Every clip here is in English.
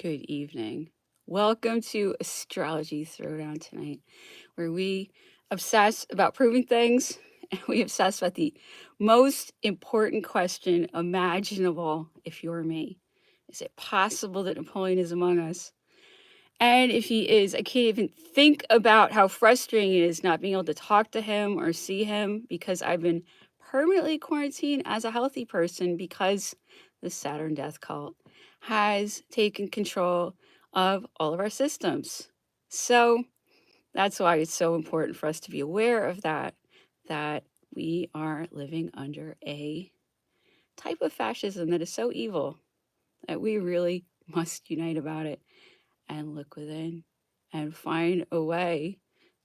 Good evening. Welcome to Astrology Throwdown tonight, where we obsess about proving things and we obsess about the most important question imaginable if you're me. Is it possible that Napoleon is among us? And if he is, I can't even think about how frustrating it is not being able to talk to him or see him because I've been permanently quarantined as a healthy person because the Saturn death cult has taken control of all of our systems. So that's why it's so important for us to be aware of that we are living under a type of fascism that is so evil that we really must unite about it and look within and find a way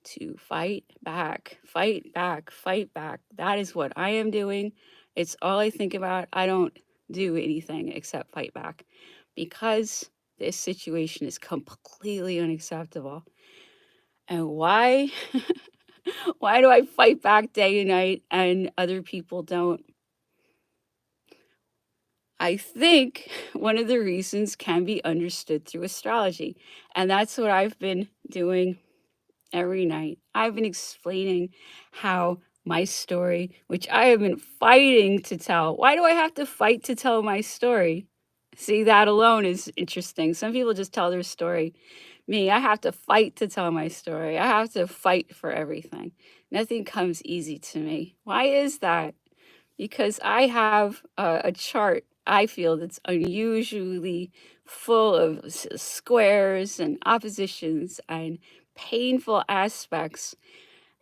to fight back, fight back, fight back. That is what I am doing. It's all I think about. I don't do anything except fight back because this situation is completely unacceptable. And why? Why do I fight back day and night and other people don't? I think one of the reasons can be understood through astrology. And that's what I've been doing every night. I've been explaining how my story, which I have been fighting to tell. Why do I have to fight to tell my story? See, that alone is interesting. Some people just tell their story. Me, I have to fight to tell my story. I have to fight for everything. Nothing comes easy to me. Why is that? Because I have a chart I feel that's unusually full of squares and oppositions and painful aspects.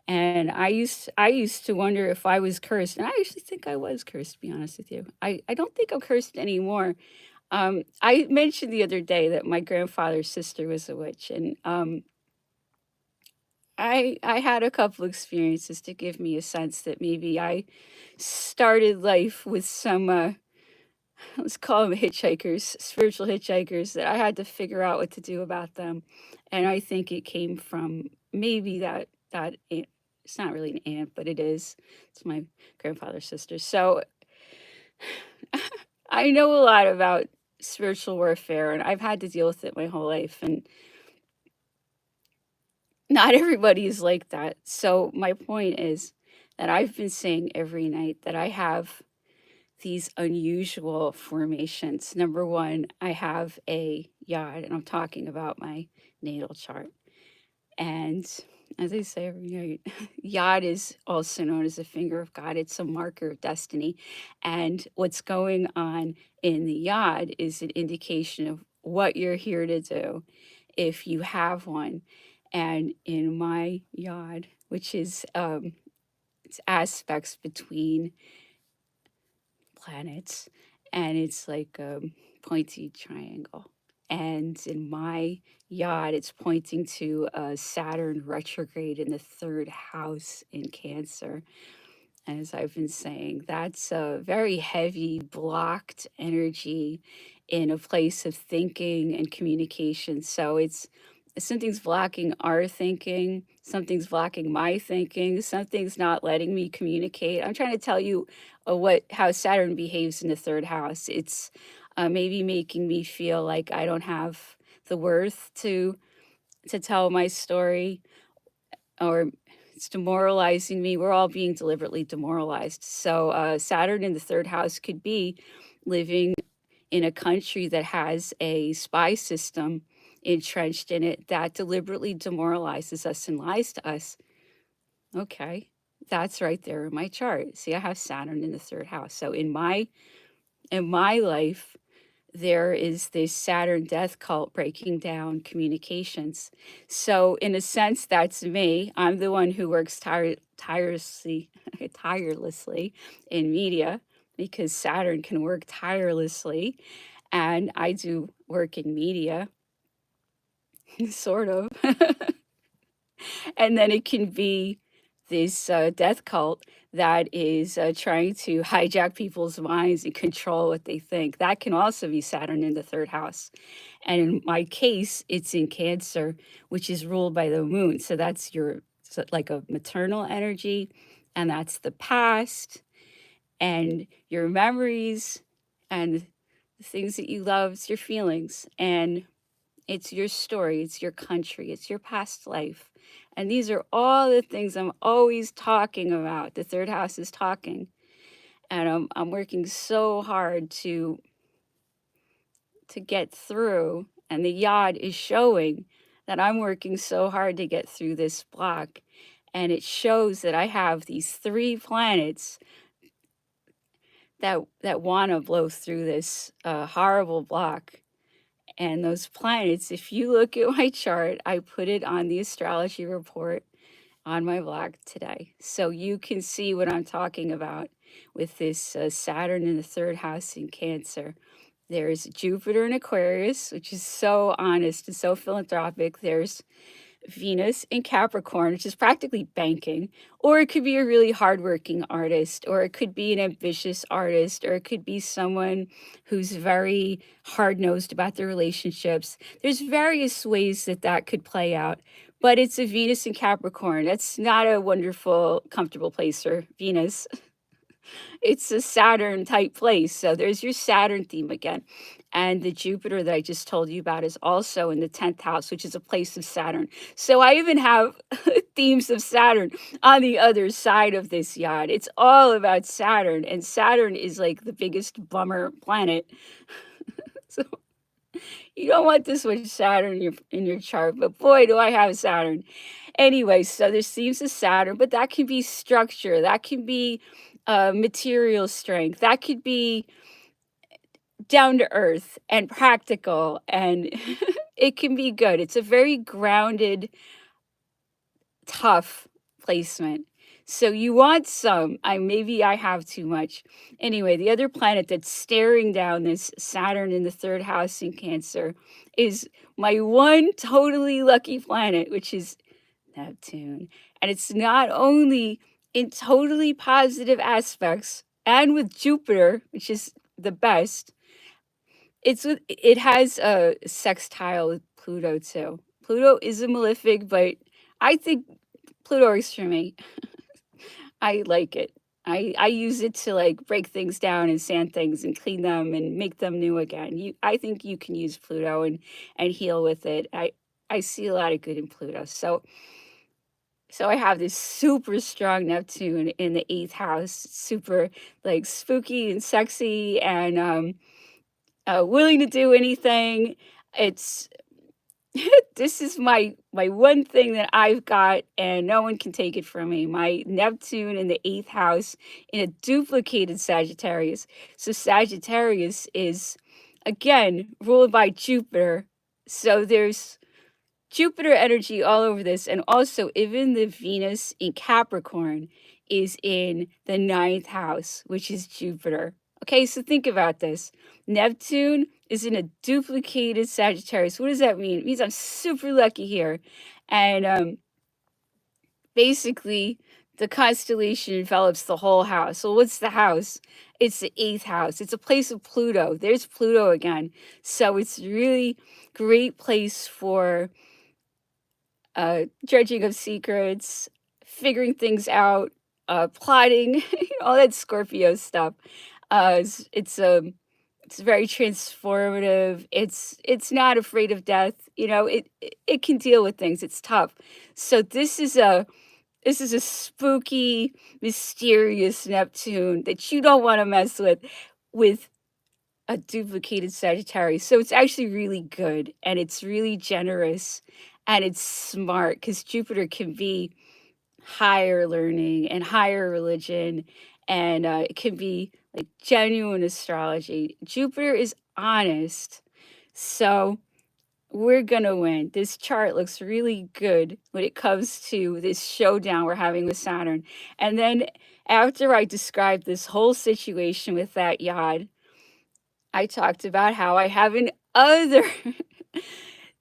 And I used to wonder if I was cursed, and I actually think I was cursed, to be honest with you. I don't think I'm cursed anymore. I mentioned the other day that my grandfather's sister was a witch, and I had a couple experiences to give me a sense that maybe I started life with some let's call them hitchhikers, spiritual hitchhikers, that I had to figure out what to do about them. And I think it came from maybe that aunt. It's not really an aunt, but it is. It's my grandfather's sister. So I know a lot about spiritual warfare, and I've had to deal with it my whole life. And not everybody is like that. So my point is that I've been saying every night that I have these unusual formations. Number one, I have a yod, and I'm talking about my natal chart. And as I say every night, yod is also known as the finger of God. It's a marker of destiny. And what's going on in the yod is an indication of what you're here to do if you have one. And in my yod, which is it's aspects between planets, and it's like a pointy triangle. And in my yacht, it's pointing to a Saturn retrograde in the third house in Cancer. And as I've been saying, that's a very heavy, blocked energy in a place of thinking and communication. So it's something's blocking our thinking, something's blocking my thinking, something's not letting me communicate. I'm trying to tell you what how Saturn behaves in the third house. It's maybe making me feel like I don't have the worth to tell my story, or it's demoralizing me. We're all being deliberately demoralized. So Saturn in the third house could be living in a country that has a spy system entrenched in it that deliberately demoralizes us and lies to us. Okay, that's right there in my chart. See, I have Saturn in the third house. So in my life, there is this Saturn death cult breaking down communications. So in a sense, that's me. I'm the one who works tirelessly, tirelessly in media because Saturn can work tirelessly, and I do work in media, sort of. And then it can be this death cult that is trying to hijack people's minds and control what they think. That can also be Saturn in the third house. And in my case, it's in Cancer, which is ruled by the moon. So that's like a maternal energy, and that's the past and your memories and the things that you love, your feelings. And It's your story, it's your country, it's your past life. And these are all the things I'm always talking about. The third house is talking. And I'm working so hard to get through. And the yod is showing that I'm working so hard to get through this block. And it shows that I have these 3 planets that want to blow through this horrible block. And those planets, if you look at my chart, I put it on the astrology report on my blog today. So you can see what I'm talking about with this Saturn in the third house in Cancer. There's Jupiter in Aquarius, which is so honest and so philanthropic. There's Venus in Capricorn, which is practically banking, or it could be a really hardworking artist, or it could be an ambitious artist, or it could be someone who's very hard nosed about their relationships. There's various ways that that could play out, but it's a Venus in Capricorn. That's not a wonderful, comfortable place for Venus. It's a Saturn type place. So there's your Saturn theme again. And the Jupiter that I just told you about is also in the 10th house, which is a place of Saturn. So I even have themes of Saturn on the other side of this yacht. It's all about Saturn, and Saturn is like the biggest bummer planet. So you don't want this much Saturn in your chart, but boy, do I have Saturn. Anyway, so there's themes of Saturn, but that can be structure, that can be material strength, that could be down to earth and practical, and it can be good. It's a very grounded, tough placement. So you want some. Maybe I have too much. Anyway, the other planet that's staring down this Saturn in the third house in Cancer is my one totally lucky planet, which is Neptune. And it's not only in totally positive aspects and with Jupiter, which is the best, it has a sextile with Pluto too. Pluto is a malefic, but I think Pluto works for me. I like it. I use it to like break things down and sand things and clean them and make them new again. I think you can use Pluto and heal with it. I see a lot of good in Pluto. So I have this super strong Neptune in the 8th house, super like spooky and sexy and willing to do anything. It's this is my one thing that I've got, and no one can take it from me. My Neptune in the 8th house in a duplicated Sagittarius. So Sagittarius is again ruled by Jupiter. So there's Jupiter energy all over this, and also even the Venus in Capricorn is in the 9th house, which is Jupiter. Okay, so think about this. Neptune is in a duplicated Sagittarius. What does that mean? It means I'm super lucky here. And basically, the constellation envelops the whole house. So what's the house? It's the 8th house. It's a place of Pluto. There's Pluto again. So it's really great place for dredging of secrets, figuring things out, plotting, all that Scorpio stuff. It's very transformative. It's not afraid of death. It can deal with things. It's tough. So this is a spooky, mysterious Neptune that you don't want to mess with a duplicated Sagittarius. So it's actually really good, and it's really generous, and it's smart because Jupiter can be higher learning and higher religion, and it can be like genuine astrology. Jupiter is honest. So we're gonna win. This chart looks really good when it comes to this showdown we're having with Saturn. And then after I described this whole situation with that yod, I talked about how I have an other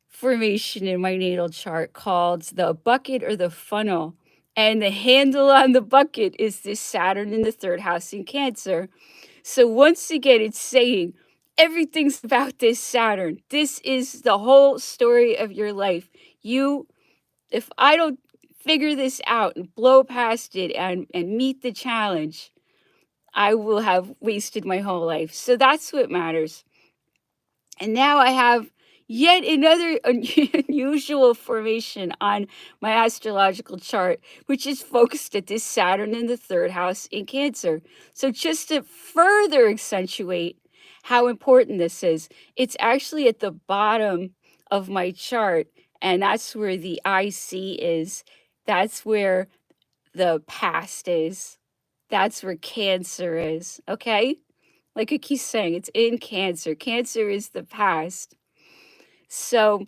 formation in my natal chart called the bucket or the funnel. And the handle on the bucket is this Saturn in the third house in Cancer. So once again, it's saying everything's about this Saturn. This is the whole story of your life. If I don't figure this out and blow past it and meet the challenge, I will have wasted my whole life. So that's what matters. And now I have Yet another unusual formation on my astrological chart, which is focused at this Saturn in the third house in Cancer. So, just to further accentuate how important this is, it's actually at the bottom of my chart, and that's where the IC is. That's where the past is. That's where Cancer is. Okay? Like I keep saying, it's in Cancer. Cancer is the past. So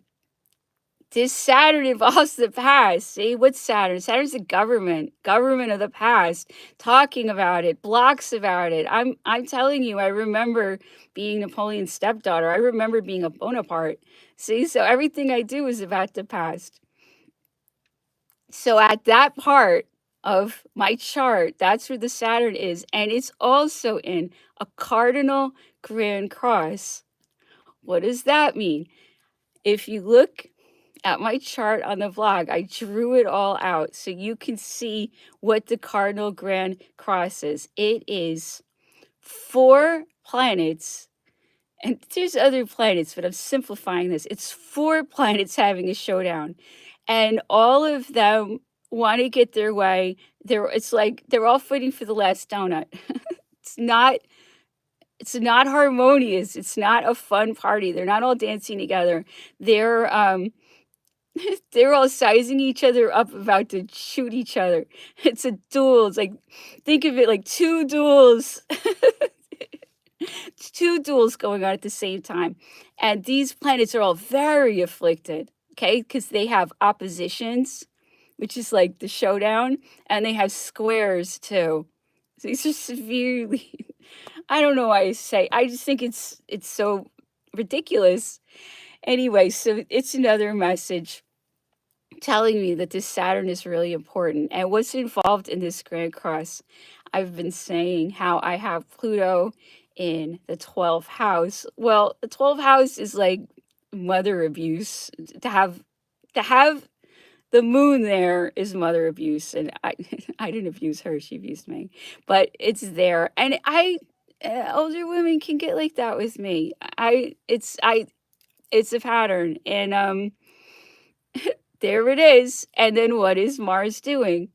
this Saturn involves the past. See, what's Saturn? Saturn's the government of the past, talking about it, blocks about it. I'm telling you, I remember being Napoleon's stepdaughter. I remember being a Bonaparte. See, so everything I do is about the past. So at that part of my chart, that's where the Saturn is, and it's also in a cardinal grand cross. What does that mean? If you look at my chart on the vlog, I drew it all out so you can see what the cardinal grand cross is. It is 4 planets, and there's other planets, but I'm simplifying this. It's 4 planets having a showdown, and all of them want to get their way. It's like they're all fighting for the last donut. It's not it's not harmonious. It's not a fun party. They're not all dancing together. They're they're all sizing each other up, about to shoot each other. It's a duel. It's like, think of it like 2 duels. 2 duels going on at the same time. And these planets are all very afflicted, okay? Because they have oppositions, which is like the showdown, and they have squares too. So these are severely, I don't know why I say, I just think it's so ridiculous. Anyway, so it's another message telling me that this Saturn is really important. And what's involved in this Grand Cross? I've been saying how I have Pluto in the 12th house. Well, the 12th house is like mother abuse. To have the moon there is mother abuse, and I I didn't abuse her; she abused me. But it's there, and older women can get like that with me. It's a pattern, and there it is. And then what is Mars doing?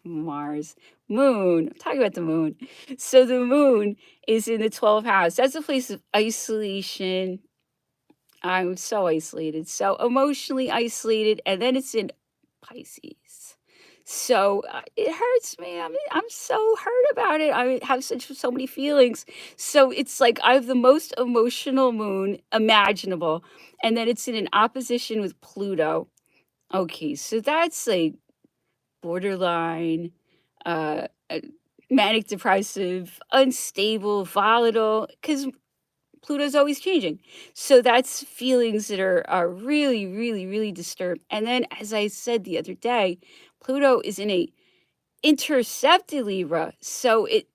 Mars, moon. I'm talking about the moon. So the moon is in the 12th house. That's a place of isolation. I'm so isolated, so emotionally isolated. And then it's in Pisces. So it hurts me. I'm so hurt about it. I have so many feelings. So it's like I have the most emotional moon imaginable. And then it's in an opposition with Pluto. Okay, so that's like borderline, uh, manic depressive, unstable, volatile, because Pluto's always changing. So that's feelings that are really, really, really disturbed. And then, as I said the other day, Pluto is in a intercepted Libra, so it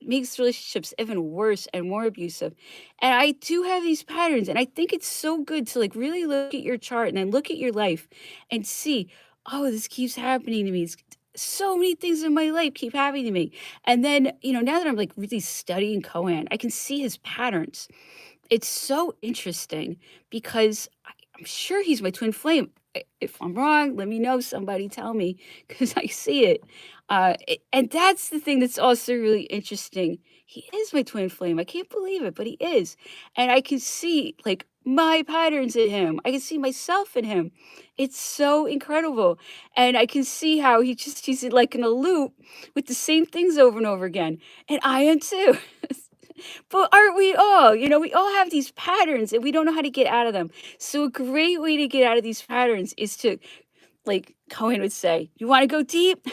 makes relationships even worse and more abusive. And I do have these patterns, and I think it's so good to like really look at your chart and then look at your life and see, oh, this keeps happening to me. So many things in my life keep happening to me. And then, now that I'm like really studying Cohen, I can see his patterns. It's so interesting because I'm sure he's my twin flame. If I'm wrong, let me know. Somebody tell me because I see it. And that's the thing that's also really interesting. He is my twin flame. I can't believe it, but he is. And I can see like my patterns in him. I can see myself in him. It's so incredible. And I can see how he's like in a loop with the same things over and over again. And I am too. But aren't we all? We all have these patterns and we don't know how to get out of them. So a great way to get out of these patterns is to, like Cohen would say, you want to go deep?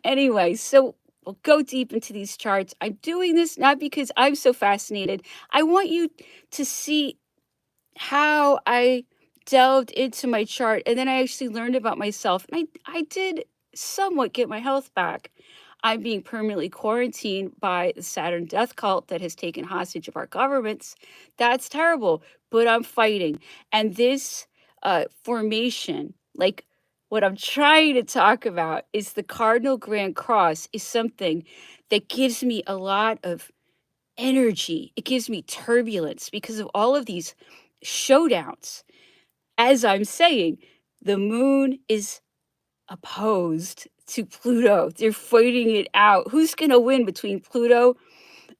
Anyway, so we'll go deep into these charts. I'm doing this not because I'm so fascinated. I want you to see how I delved into my chart and then I actually learned about myself. And I did somewhat get my health back. I'm being permanently quarantined by the Saturn death cult that has taken hostage of our governments. That's terrible, but I'm fighting. And this formation, like what I'm trying to talk about, is the Cardinal Grand Cross, is something that gives me a lot of energy. It gives me turbulence because of all of these showdowns. As I'm saying, the moon is opposed to Pluto. They're fighting it out. Who's going to win between Pluto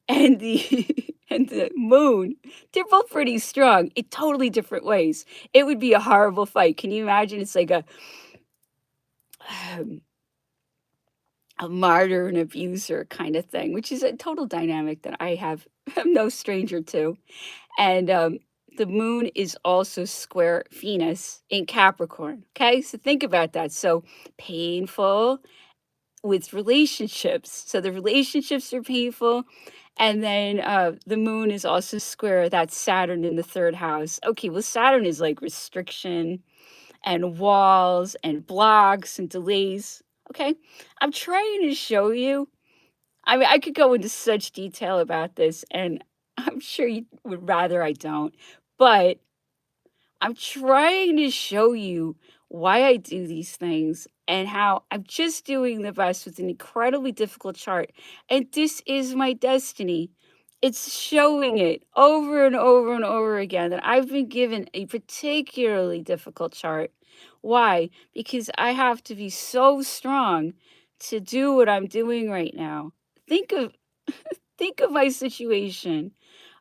and the and the moon? They're both pretty strong in totally different ways. It would be a horrible fight. Can you imagine? It's like um, a martyr and abuser kind of thing, which is a total dynamic that I have I'm no stranger to. And the moon is also square Venus in Capricorn. Okay, so think about that. So painful with relationships. So the relationships are painful. And then the moon is also square that Saturn in the third house. Okay, well, Saturn is like restriction and walls and blocks and delays. Okay, I'm trying to show you. I mean, I could go into such detail about this, and I'm sure you would rather I don't. But I'm trying to show you why I do these things and how I'm just doing the best with an incredibly difficult chart. And this is my destiny. It's showing it over and over and over again that I've been given a particularly difficult chart. Why? Because I have to be so strong to do what I'm doing right now. Think of think of my situation.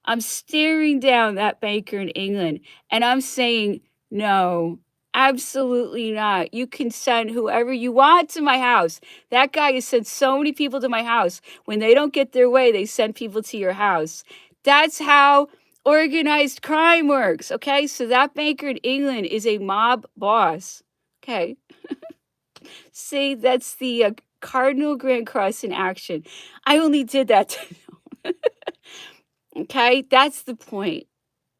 I'm staring down that banker in England and I'm saying, no, absolutely not. You can send whoever you want to my house. That guy has sent so many people to my house. When they don't get their way, they send people to your house. That's how organized crime works. Okay. So that banker in England is a mob boss. Okay. See, that's the Cardinal Grand Cross in action. I only did that to okay, that's the point.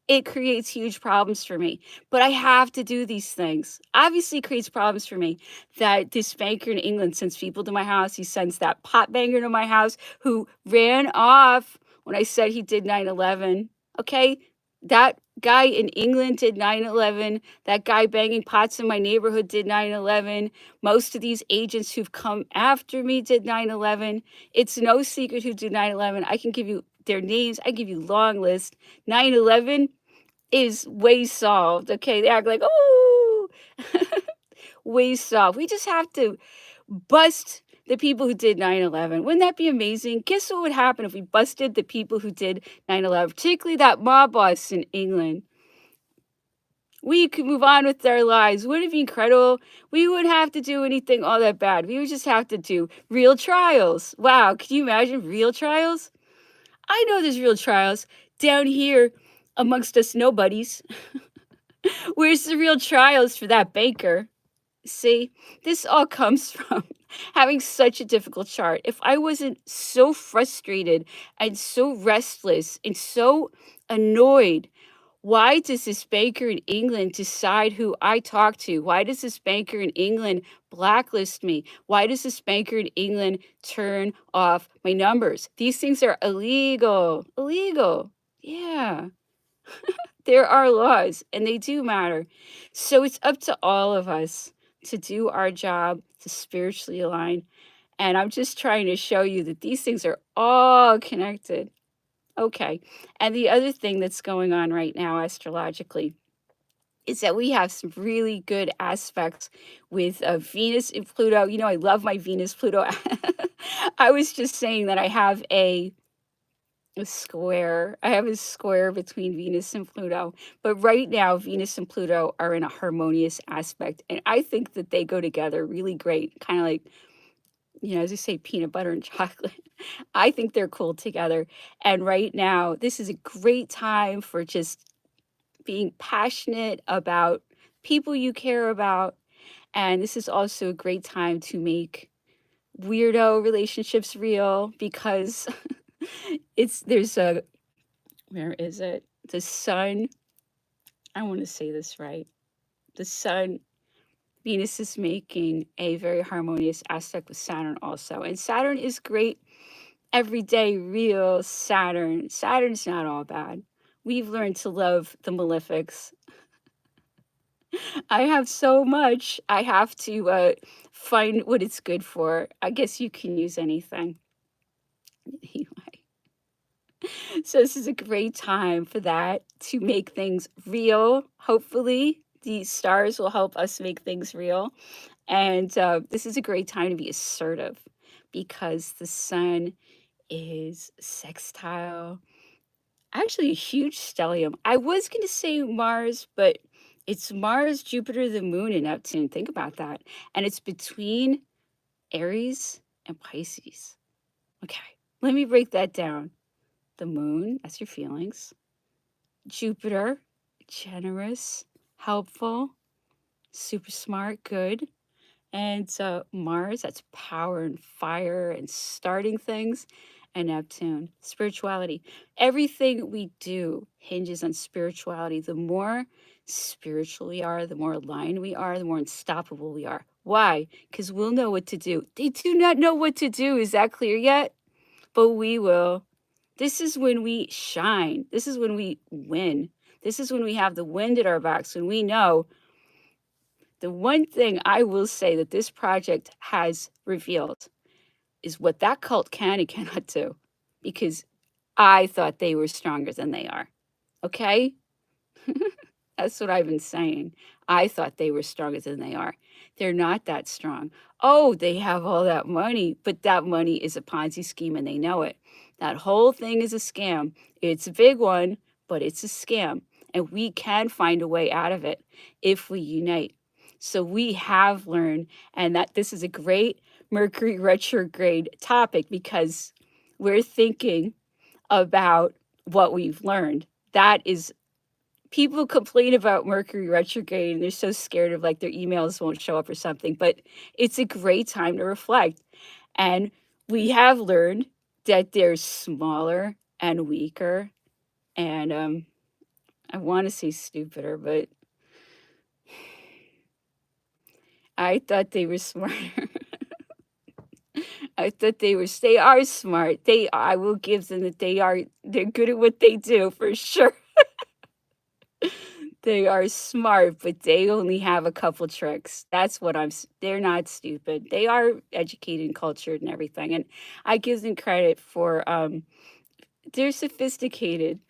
It creates huge problems for me, but I have to do these things. Obviously, it creates problems for me that this banker in England sends people to my house. He sends that pot banger to my house who ran off when I said he did 9/11. Okay, that guy in England did 9/11. That guy banging pots in my neighborhood did 9/11. Most of these agents who've come after me did 9/11. It's no secret who did 9/11. I can give you their names. I give you long list. 9/11 is way solved. Okay, they act like, oh, way solved. We just have to bust the people who did 9/11. Wouldn't that be amazing? Guess what would happen if we busted the people who did 9/11, particularly that mob boss in England? We could move on with our lives. Wouldn't it be incredible? We wouldn't have to do anything all that bad. We would just have to do real trials. Wow, can you imagine real trials? I know there's real trials down here amongst us nobodies. Where's the real trials for that banker? See, this all comes from having such a difficult chart. If I wasn't so frustrated and so restless and so annoyed, why does this banker in England decide who I talk to? Why does this banker in England blacklist me? Why does this banker in England turn off my numbers? These things are illegal. Illegal. Yeah. There are laws and they do matter. So it's up to all of us to do our job, to spiritually align. And I'm just trying to show you that these things are all connected. Okay. And the other thing that's going on right now astrologically is that we have some really good aspects with Venus and Pluto. You know, I love my Venus Pluto. I was just saying that I have a square. I have a square between Venus and Pluto. But right now, Venus and Pluto are in a harmonious aspect. And I think that they go together really great. Kind of like, you know, as I say, peanut butter and chocolate. I think they're cool together. And right now, this is a great time for just being passionate about people you care about. And this is also a great time to make weirdo relationships real because there's a, where is it? The sun, I want to say this right. The sun, Venus is making a very harmonious aspect with Saturn also. And Saturn is great, everyday, real Saturn. Saturn's not all bad. We've learned to love the malefics. I have so much. I have to find what it's good for. I guess you can use anything. Anyway, So this is a great time for that to make things real. Hopefully, these stars will help us make things real. And this is a great time to be assertive because the sun is sextile, actually a huge stellium. I was going to say Mars, but it's Mars, Jupiter, the moon, and Neptune. Think about that. And it's between Aries and Pisces. Okay, let me break that down. The moon, that's your feelings. Jupiter, generous, helpful, super smart, good. And Mars, that's power and fire and starting things. And Neptune, spirituality. Everything we do hinges on spirituality. The more spiritual we are, the more aligned we are, the more unstoppable we are. Why? Because we'll know what to do. They do not know what to do. Is that clear yet? But we will. This is when we shine. This is when we win. This is when we have the wind at our backs, when we know the one thing I will say that this project has revealed is what that cult can and cannot do, because I thought they were stronger than they are. Okay? That's what I've been saying. I thought they were stronger than they are. They're not that strong. Oh, they have all that money, but that money is a Ponzi scheme and they know it. That whole thing is a scam. It's a big one, but it's a scam. And we can find a way out of it if we unite. So we have learned, and that this is a great Mercury retrograde topic because we're thinking about what we've learned. That is, people complain about Mercury retrograde and they're so scared of like their emails won't show up or something, but it's a great time to reflect. And we have learned that they're smaller and weaker. And I want to say stupider, but I thought they were smarter. I thought they are smart. I will give them that they're good at what they do for sure. They are smart, but they only have a couple tricks. That's what they're not stupid. They are educated and cultured and everything. And I give them credit for, they're sophisticated.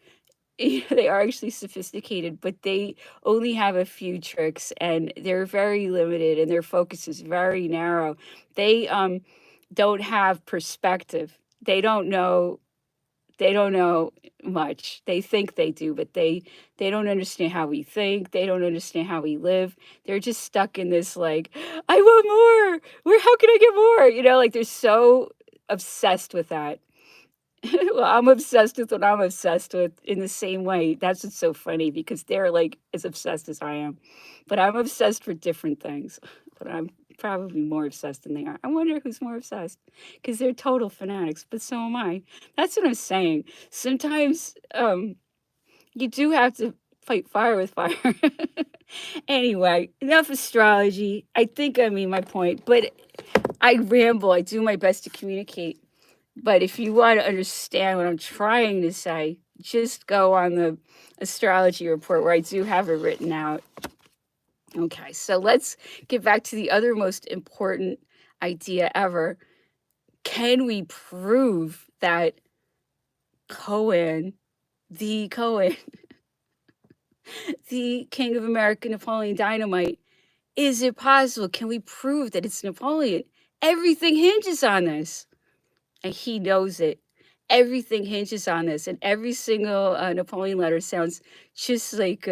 They are actually sophisticated, but they only have a few tricks and they're very limited and their focus is very narrow. They don't have perspective. They don't know much. They think they do, but they don't understand how we think. They don't understand how we live. They're just stuck in this like, I want more. Where how can I get more? Like they're so obsessed with that. Well, I'm obsessed with what I'm obsessed with in the same way. That's what's so funny because they're like as obsessed as I am. But I'm obsessed for different things. But I'm probably more obsessed than they are. I wonder who's more obsessed because they're total fanatics, but so am I. That's what I'm saying. Sometimes you do have to fight fire with fire. Anyway, enough astrology. I think I made my point, but I ramble. I do my best to communicate. But if you want to understand what I'm trying to say, just go on the astrology report where I do have it written out. Okay, so let's get back to the other most important idea ever. Can we prove that Cohen, the Cohen, the King of America, Napoleon Dynamite, is it possible? Can we prove that it's Napoleon? Everything hinges on this. And he knows it. Everything hinges on this, and every single Napoleon letter sounds just like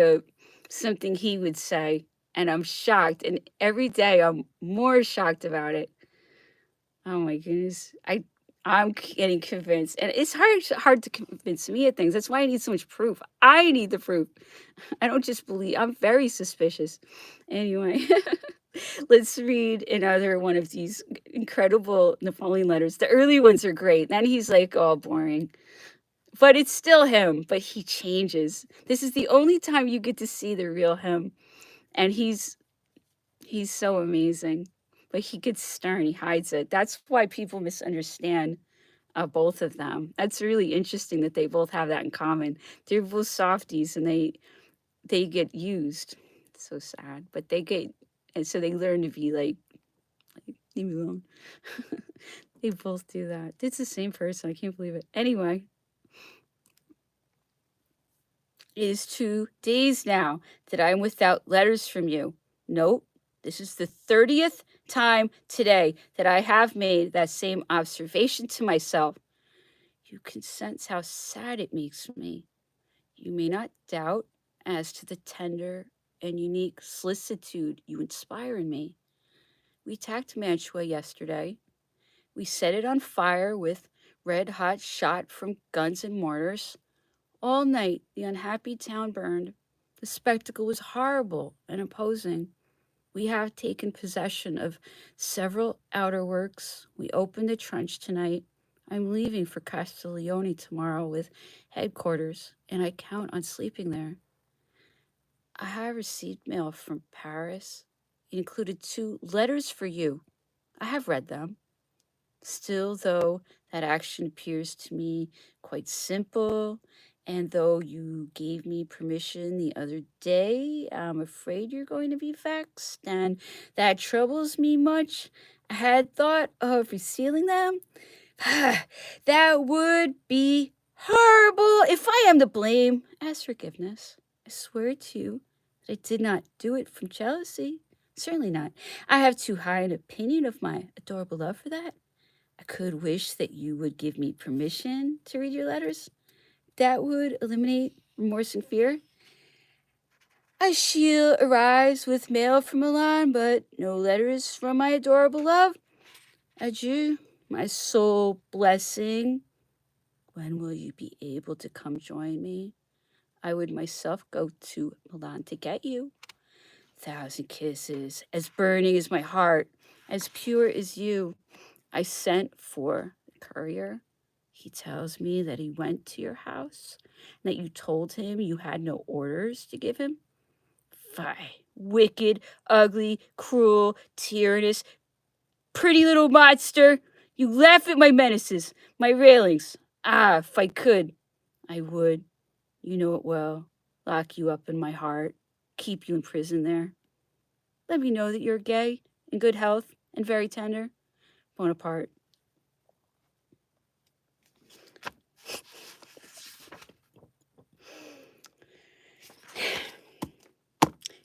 something he would say. And I'm shocked, and every day I'm more shocked about it. Oh my goodness, I'm getting convinced, and it's hard to convince me of things. That's why I need so much proof. I need the proof. I don't just believe. I'm very suspicious. Anyway. Let's read another one of these incredible Napoleon letters. The early ones are great. Then he's like, oh, boring. But it's still him, but he changes. This is the only time you get to see the real him. And he's so amazing. But he gets stern, he hides it. That's why people misunderstand both of them. That's really interesting that they both have that in common. They're both softies and they get used. It's so sad. But and so they learn to be like leave me alone. They both do that. It's the same person. I can't believe it. Anyway, It is 2 days now that I'm without letters from you. Nope, this is the 30th time today that I have made that same observation to myself. You can sense how sad it makes me. You may not doubt as to the tender and unique solicitude you inspire in me. We attacked Mantua yesterday. We set it on fire with red hot shot from guns and mortars. All night the unhappy town burned. The spectacle was horrible and imposing. We have taken possession of several outer works. We opened a trench tonight. I'm leaving for Castiglione tomorrow with headquarters, and I count on sleeping there. I have received mail from Paris. It included 2 letters for you. I have read them. Still, though, that action appears to me quite simple, and though you gave me permission the other day, I'm afraid you're going to be vexed, and that troubles me much. I had thought of resealing them. That would be horrible. If I am to blame, ask forgiveness. I swear to you that I did not do it from jealousy. Certainly not. I have too high an opinion of my adorable love for that. I could wish that you would give me permission to read your letters. That would eliminate remorse and fear. Achille arrives with mail from Milan, but no letters from my adorable love. Adieu, my soul blessing. When will you be able to come join me? I would myself go to Milan to get you. 1,000 kisses, as burning as my heart, as pure as you. I sent for the courier. He tells me that he went to your house and that you told him you had no orders to give him. Fie, wicked, ugly, cruel, tyrannous, pretty little monster. You laugh at my menaces, my railings. Ah, if I could, I would. You know it well. Lock you up in my heart, keep you in prison there. Let me know that you're gay, in good health, and very tender. Bonaparte.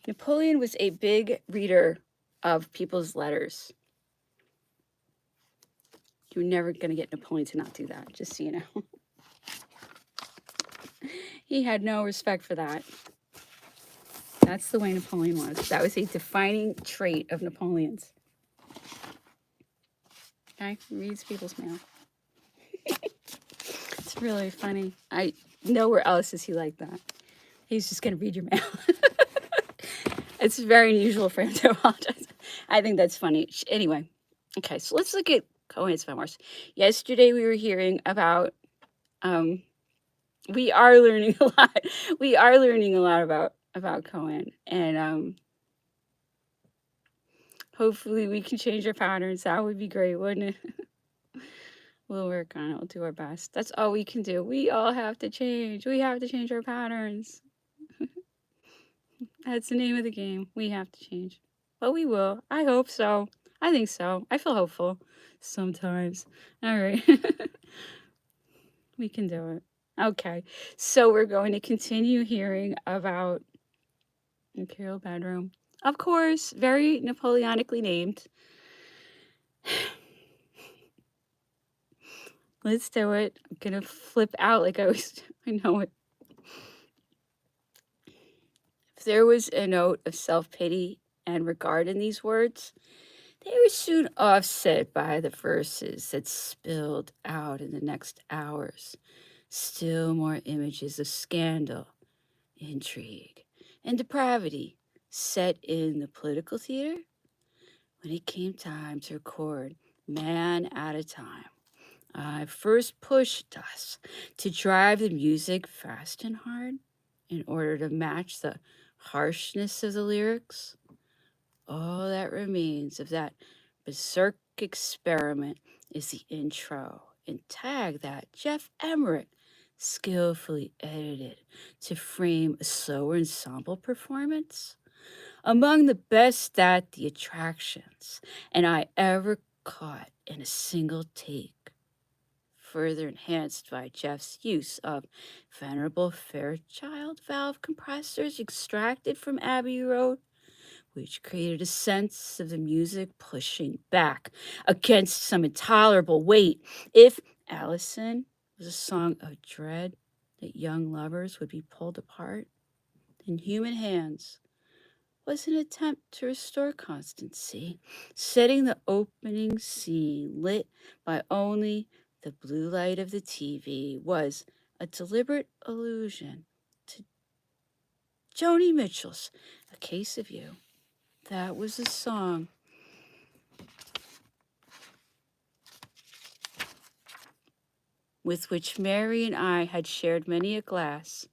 Napoleon was a big reader of people's letters. You're never going to get Napoleon to not do that, just so you know. He had no respect for that. That's the way Napoleon was. That was a defining trait of Napoleon's. Okay, he reads people's mail. It's really funny. I nowhere else is he like that. He's just going to read your mail. It's very unusual for him to apologize. I think that's funny. Anyway, okay, so let's look at Cohen's memoirs. Yesterday we were hearing about, we are learning a lot. We are learning a lot about Cohen, and hopefully we can change our patterns. That would be great, wouldn't it? We'll work on it. We'll do our best. That's all we can do. We all have to change. We have to change our patterns. That's the name of the game. We have to change. But we will. I hope so. I think so. I feel hopeful sometimes. All right. We can do it. Okay. So we're going to continue hearing about Imperial Bedroom. Of course, very Napoleonically named. Let's do it. I'm going to flip out like I was. I know it. If there was a note of self-pity and regard in these words, they were soon offset by the verses that spilled out in the next hours. Still more images of scandal, intrigue, and depravity set in the political theater. When it came time to record man at a time, I first pushed us to drive the music fast and hard in order to match the harshness of the lyrics. All that remains of that berserk experiment is the intro and tag that Jeff Emmerich skillfully edited to frame a slower ensemble performance. Among the best that the attractions and I ever caught in a single take. further enhanced by Jeff's use of venerable Fairchild valve compressors extracted from Abbey Road, which created a sense of the music pushing back against some intolerable weight. If Allison was a song of dread that young lovers would be pulled apart, then Human Hands was an attempt to restore constancy, setting the opening scene lit by only the blue light of the TV was a deliberate allusion to Joni Mitchell's A Case of You. That was a song with which Mary and I had shared many a glass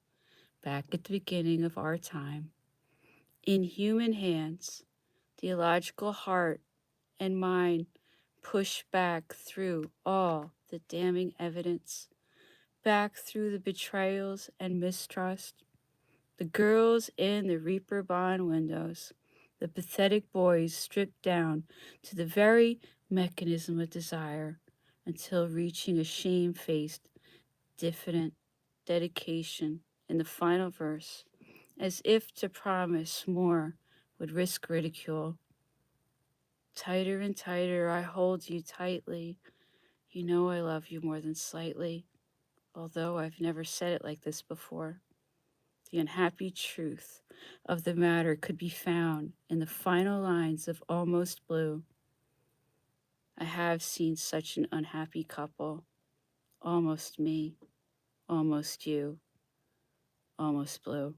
back at the beginning of our time. In Human Hands, the illogical heart and mind push back through all the damning evidence, back through the betrayals and mistrust, the girls in the Reaper Bond windows, the pathetic boys stripped down to the very mechanism of desire until reaching a shame-faced, diffident dedication in the final verse, as if to promise more would risk ridicule. Tighter and tighter I hold you tightly. You know I love you more than slightly, although I've never said it like this before. The unhappy truth of the matter could be found in the final lines of Almost Blue. I have seen such an unhappy couple. Almost me, almost you, almost blue.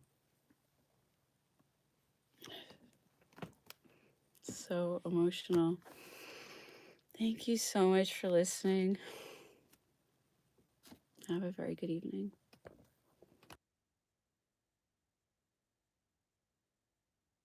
So emotional. Thank you so much for listening. Have a very good evening.